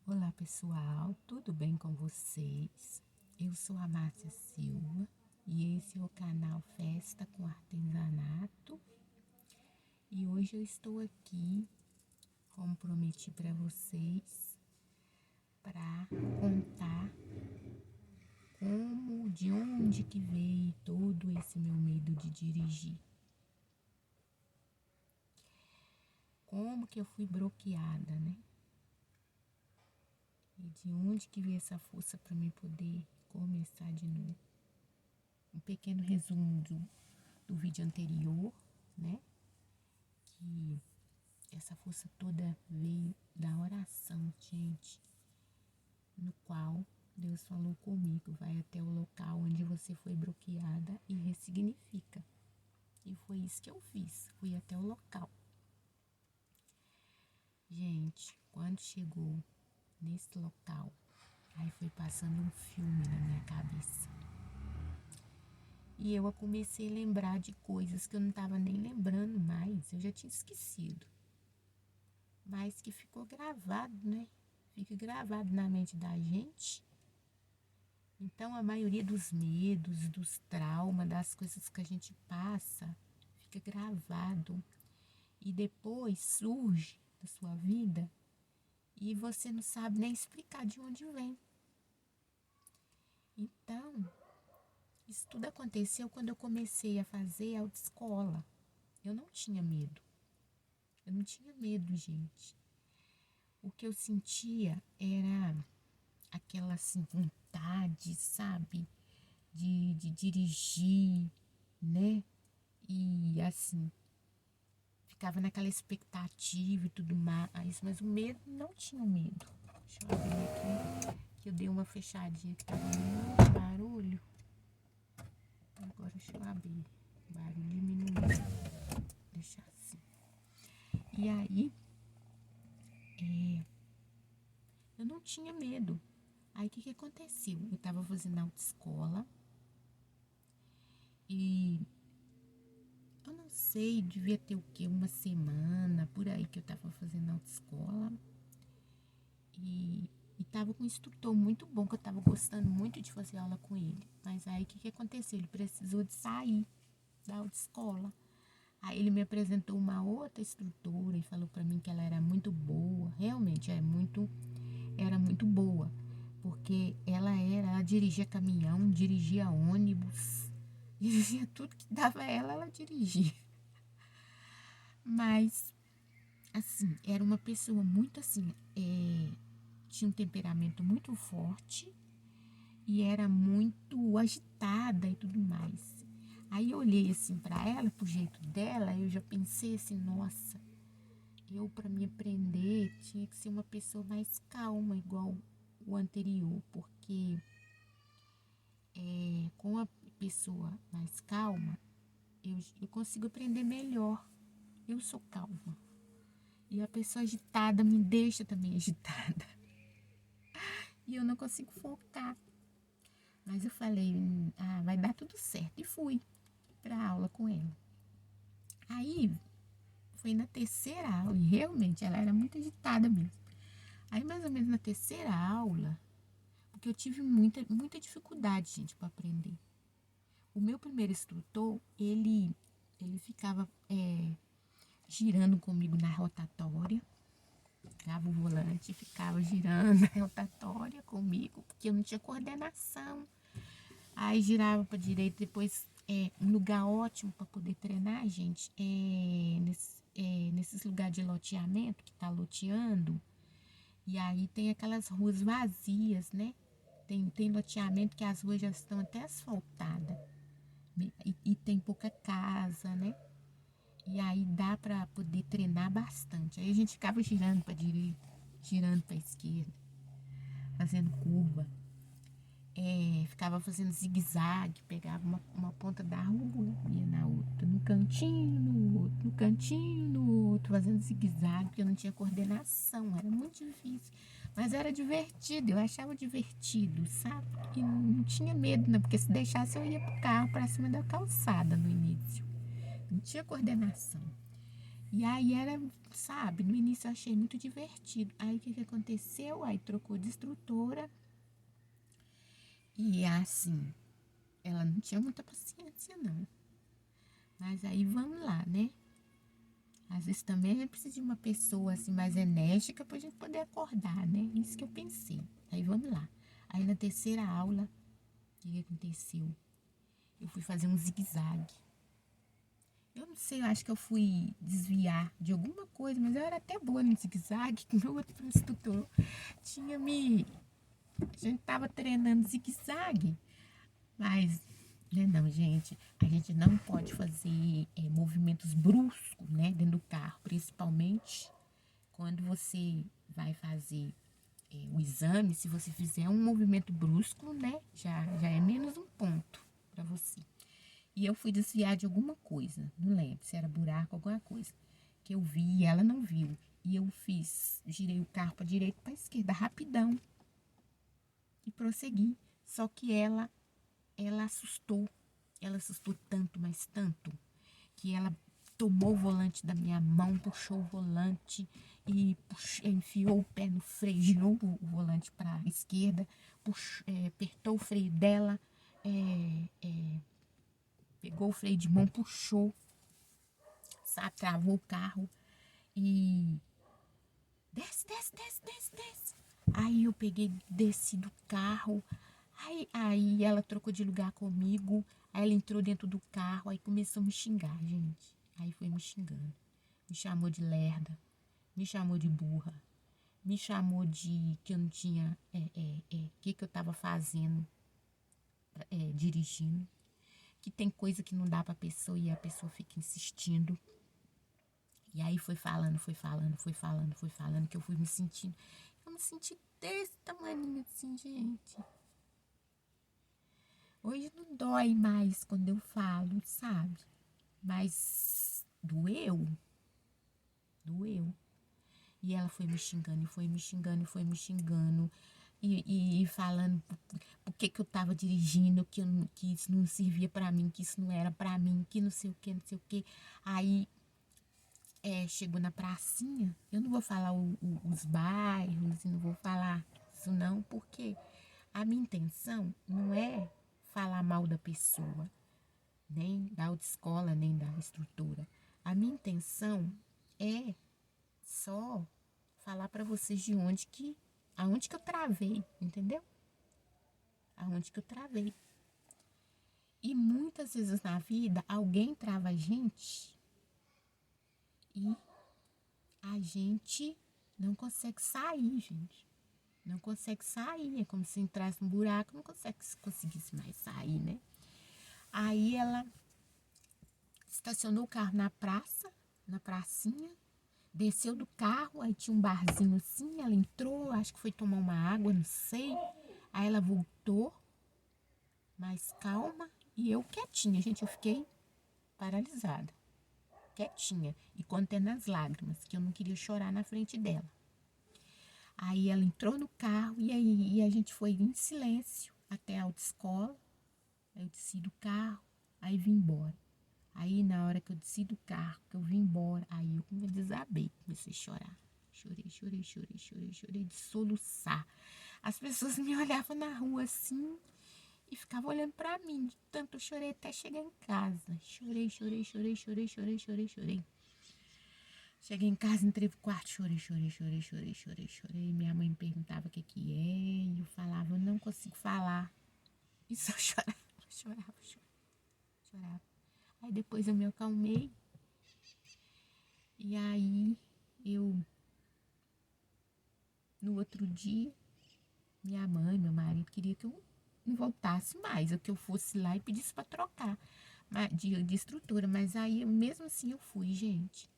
Olá pessoal, tudo bem com vocês? Eu sou a Márcia Silva e esse é o canal Festa com Artesanato. E hoje eu estou aqui, como prometi para vocês, para contar de onde que veio todo esse meu medo de dirigir. Como que eu fui bloqueada, né? E de onde que veio essa força para mim poder começar de novo. Um pequeno resumo do vídeo anterior, né? Que essa força toda veio da oração, gente, no qual Deus falou comigo, vai até o local onde você foi bloqueada e ressignifica. E foi isso que eu fiz, fui até o local. Gente, quando chegou nesse local, aí foi passando um filme na minha cabeça. E eu comecei a lembrar de coisas que eu não estava nem lembrando mais, eu já tinha esquecido. Mas que ficou gravado, né? Fica gravado na mente da gente. Então, a maioria dos medos, dos traumas, das coisas que a gente passa, fica gravado. E depois surge da sua vida e você não sabe nem explicar de onde vem. Então, isso tudo aconteceu quando eu comecei a fazer autoescola. Eu não tinha medo. Eu não tinha medo, gente. O que eu sentia era aquela assim, vontade, sabe? De dirigir, né? E assim, ficava naquela expectativa e tudo mais, mas o medo não tinha medo. Deixa eu abrir aqui, que eu dei uma fechadinha que tava muito barulho. Agora deixa eu abrir. O barulho diminuiu. Deixa assim. E aí, eu não tinha medo. Aí o que aconteceu? Eu tava fazendo autoescola e eu não sei, devia ter o quê? Uma semana por aí que eu tava fazendo autoescola. E tava com um instrutor muito bom, que eu tava gostando muito de fazer aula com ele. Mas aí o que aconteceu? Ele precisou de sair da autoescola. Aí ele me apresentou uma outra instrutora e falou pra mim que ela era muito boa. Realmente era muito boa. Porque ela dirigia caminhão, dirigia ônibus, dirigia tudo que dava ela dirigia. Mas, assim, era uma pessoa muito assim, tinha um temperamento muito forte e era muito agitada e tudo mais. Aí eu olhei assim para ela, pro jeito dela, eu já pensei assim, nossa, eu para me aprender tinha que ser uma pessoa mais calma, igual o anterior, porque com a pessoa mais calma, eu consigo aprender melhor. Eu sou calma. E a pessoa agitada me deixa também agitada. E eu não consigo focar. Mas eu falei, vai dar tudo certo. E fui pra aula com ela. Aí, foi na terceira aula, e realmente ela era muito agitada mesmo. Aí, mais ou menos na terceira aula, porque eu tive muita dificuldade, gente, para aprender. O meu primeiro instrutor, ele ficava girando comigo na rotatória. Pegava o volante e ficava girando na rotatória comigo, porque eu não tinha coordenação. Aí girava para direita, depois um lugar ótimo para poder treinar, gente, nesses lugares de loteamento que tá loteando. E aí tem aquelas ruas vazias, né? Tem loteamento que as ruas já estão até asfaltadas. E tem pouca casa, né? E aí dá para poder treinar bastante. Aí a gente ficava girando para direita, girando para esquerda, fazendo curva. Ficava fazendo zigue-zague, pegava uma ponta da rua, ia na outra, no cantinho, no outro, no cantinho, no outro, fazendo zigue-zague, porque eu não tinha coordenação, era muito difícil. Mas era divertido, eu achava divertido, sabe? E não tinha medo, não, porque se deixasse eu ia pro carro para cima da calçada no início. Não tinha coordenação. E aí era, sabe, no início eu achei muito divertido. Aí o que aconteceu? Aí trocou de instrutora. E assim, ela não tinha muita paciência, não. Mas aí vamos lá, né? Às vezes também a gente precisa de uma pessoa assim mais enérgica pra gente poder acordar, né? Isso que eu pensei. Aí vamos lá. Aí na terceira aula, o que aconteceu? Eu fui fazer um zigue-zague. Eu não sei, eu acho que eu fui desviar de alguma coisa, mas eu era até boa no zigue-zague, que meu outro instrutor tinha me... A gente tava treinando zigue-zague, mas, né, não, gente, a gente não pode fazer movimentos bruscos, né, dentro do carro, principalmente quando você vai fazer o exame. Se você fizer um movimento brusco, né, já é menos um ponto para você. E eu fui desviar de alguma coisa, não lembro se era buraco, alguma coisa, que eu vi e ela não viu. E eu girei o carro para direita e para esquerda, rapidão, e prossegui. Só que ela assustou tanto, mas tanto, que ela tomou o volante da minha mão, puxou o volante e enfiou o pé no freio, girou o volante para a esquerda, apertou o freio dela, pegou o freio de mão, puxou, sabe, travou o carro e desce, desce, desce, desce, desce. Aí eu peguei, desci do carro, aí ela trocou de lugar comigo, aí ela entrou dentro do carro, aí começou a me xingar, gente. Aí foi me xingando, me chamou de lerda, me chamou de burra, me chamou de que eu não tinha, que eu tava fazendo, dirigindo, que tem coisa que não dá pra pessoa e a pessoa fica insistindo. E aí foi falando, foi falando, foi falando, foi falando, que eu fui me sentindo. Eu me senti desse tamanho assim, gente. Hoje não dói mais quando eu falo, sabe? Mas doeu, doeu. E ela foi me xingando, e foi me xingando, e foi me xingando. E falando por que eu tava dirigindo, que isso não servia pra mim, que isso não era pra mim, que não sei o que, não sei o que. Aí chegou na pracinha. Eu não vou falar os bairros, não vou falar isso não, porque a minha intenção não é falar mal da pessoa, nem da autoescola, nem da estrutura. A minha intenção é só falar para vocês aonde que eu travei, entendeu? Aonde que eu travei. E muitas vezes na vida alguém trava a gente e a gente não consegue sair, gente. Não consegue sair. É como se entrasse num buraco, não conseguisse mais sair, né? Aí ela estacionou o carro na praça, na pracinha, desceu do carro, aí tinha um barzinho assim, ela entrou, acho que foi tomar uma água, não sei. Aí ela voltou, mais calma, e eu quietinha, gente, eu fiquei paralisada, quietinha, e contendo as lágrimas, que eu não queria chorar na frente dela. Aí ela entrou no carro e a gente foi em silêncio até a autoescola. Aí eu desci do carro, aí vim embora. Aí na hora que eu desci do carro, que eu vim embora, aí eu desabei, comecei a chorar. Chorei, chorei, chorei, chorei, chorei de soluçar. As pessoas me olhavam na rua assim e ficavam olhando pra mim. De tanto eu chorei até chegar em casa. Chorei, chorei, chorei, chorei, chorei, chorei, chorei. Cheguei em casa, entrei pro quarto, chorei, chorei, chorei, chorei, chorei, chorei. Minha mãe me perguntava o que é, e eu falava, eu não consigo falar. E só chorava, chorava, chorava, chorava. Aí depois eu me acalmei. E aí no outro dia, minha mãe, meu marido queria que eu não voltasse mais, ou que eu fosse lá e pedisse para trocar de estrutura. Mas aí, mesmo assim, eu fui, gente.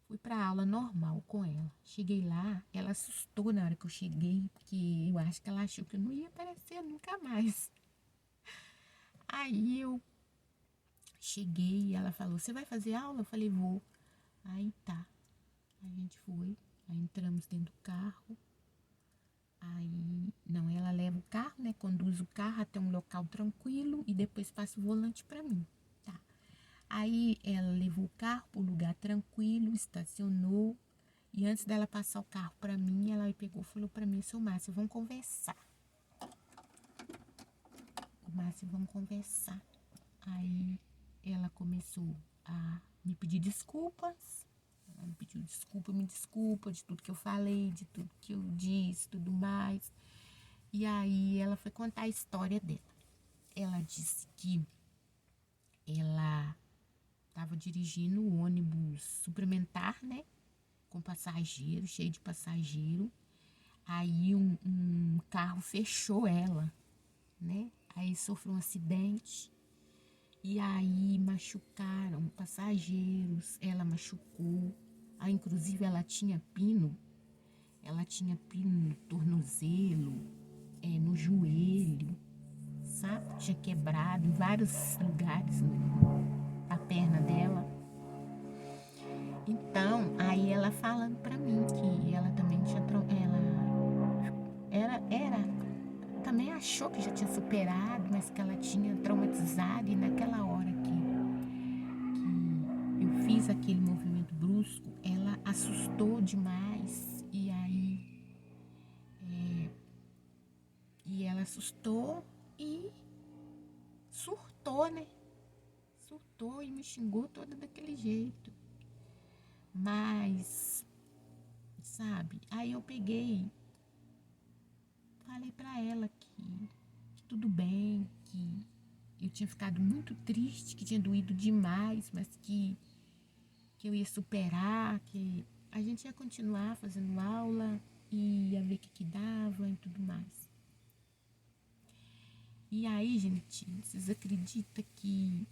Fui pra aula normal com ela. Cheguei lá, ela assustou na hora que eu cheguei, porque eu acho que ela achou que eu não ia aparecer nunca mais. Aí eu cheguei e ela falou, você vai fazer aula? Eu falei, vou. Aí tá. A gente foi, aí entramos dentro do carro. Aí, não, ela leva o carro, né? Conduz o carro até um local tranquilo e depois passa o volante pra mim. Tá. Aí ela levou o carro para um lugar tranquilo, estacionou. E antes dela passar o carro para mim, ela pegou e falou para mim: seu Márcio, vamos conversar. Márcio, vamos conversar. Aí ela começou a me pedir desculpas. Ela me pediu desculpa, me desculpa de tudo que eu falei, de tudo que eu disse, tudo mais. E aí ela foi contar a história dela. Ela disse que ela estava dirigindo o ônibus suplementar, né? Com passageiro, cheio de passageiro. Aí um carro fechou ela, né? Aí sofreu um acidente. E aí machucaram passageiros, ela machucou. Aí, inclusive, ela tinha pino no tornozelo, no joelho, sabe? Tinha quebrado em vários lugares a perna dela. Então, aí ela falando pra mim que ela também tinha também achou que já tinha superado, mas que ela tinha traumatizado. E naquela hora que eu fiz aquele movimento brusco, ela assustou demais. E ela assustou e surtou, né? Surtou e me xingou toda daquele jeito. Mas, sabe, aí eu peguei, falei pra ela que tudo bem, que eu tinha ficado muito triste, que tinha doído demais, mas que eu ia superar, que a gente ia continuar fazendo aula e ia ver o que dava e tudo mais. E aí, gente, vocês acreditam que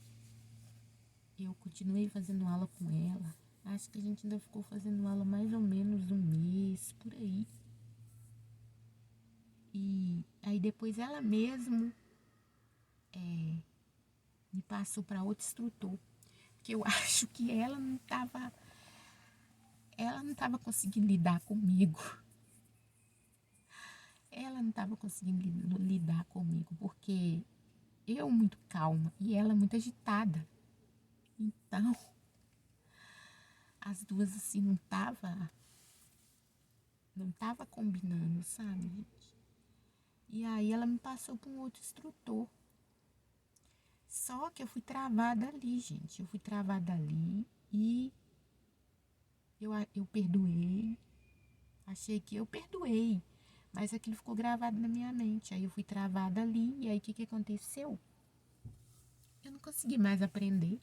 eu continuei fazendo aula com ela? Acho que a gente ainda ficou fazendo aula mais ou menos um mês, por aí. E aí depois ela mesmo me passou para outro instrutor. Porque eu acho que ela não estava conseguindo lidar comigo. Ela não estava conseguindo lidar comigo, porque eu muito calma e ela muito agitada. Então, as duas assim não tava combinando, sabe, gente? E aí ela me passou para um outro instrutor. Só que eu fui travada ali, gente. Eu fui travada ali e eu perdoei. Achei que eu perdoei, mas aquilo ficou gravado na minha mente. Aí eu fui travada ali e aí o que aconteceu? Eu não consegui mais aprender.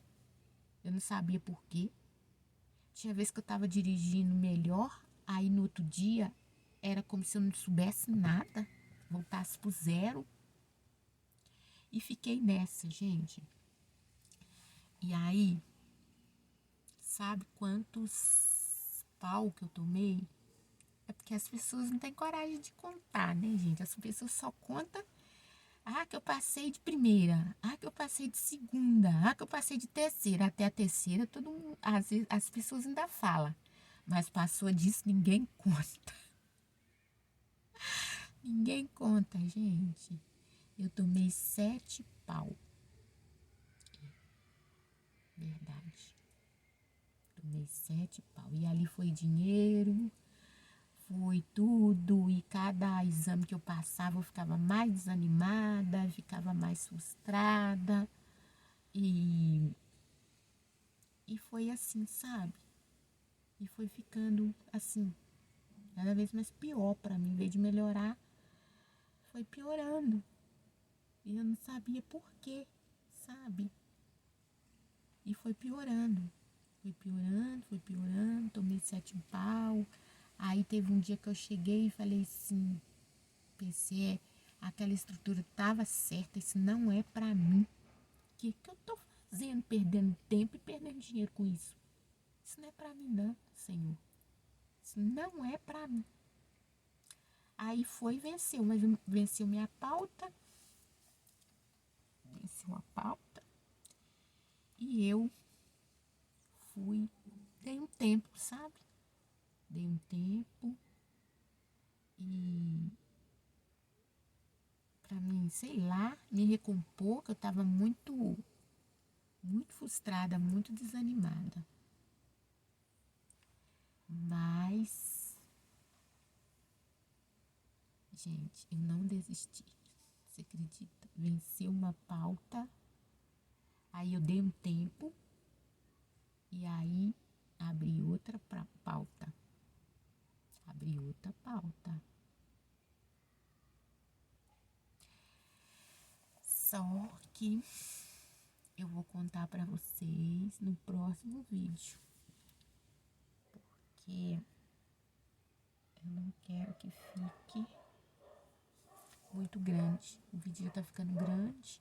Eu não sabia por quê. Tinha vez que eu tava dirigindo melhor, aí no outro dia era como se eu não soubesse nada, voltasse pro zero. E fiquei nessa, gente. E aí, sabe quantos pau que eu tomei? É porque as pessoas não têm coragem de contar, né, gente? As pessoas só contam, que eu passei de primeira, que eu passei de segunda, que eu passei de terceira. Até a terceira, todo mundo, às vezes, as pessoas ainda falam. Mas passou disso, ninguém conta. Ninguém conta, gente. Eu tomei 7 pau. Verdade. Tomei 7 pau. E ali foi dinheiro, foi tudo. E cada exame que eu passava, eu ficava mais desanimada, ficava mais frustrada. E foi assim, sabe? E foi ficando assim, cada vez mais pior pra mim. Em vez de melhorar, foi piorando. E eu não sabia por quê, sabe? E foi piorando. Foi piorando, foi piorando. Tomei 7 pau. Aí teve um dia que eu cheguei e falei assim, pensei, aquela estrutura tava certa, isso não é pra mim. O que eu tô fazendo, perdendo tempo e perdendo dinheiro com isso? Isso não é pra mim não, Senhor. Isso não é pra mim. Aí foi e venceu, mas venceu minha pauta. Venceu a pauta. E eu dei um tempo, sabe? Dei um tempo e pra mim, sei lá, me recompor, que eu tava muito muito frustrada, muito desanimada. Mas, gente, eu não desisti. Você acredita? Venci uma pauta, aí eu dei um tempo e aí abri outra pauta. Abri outra pauta. Só que eu vou contar pra vocês no próximo vídeo. Porque eu não quero que fique muito grande. O vídeo já tá ficando grande.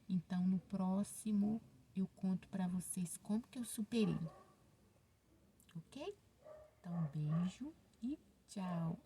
Então, no próximo, eu conto pra vocês como que eu superei. Ok? Então, um beijo e tchau.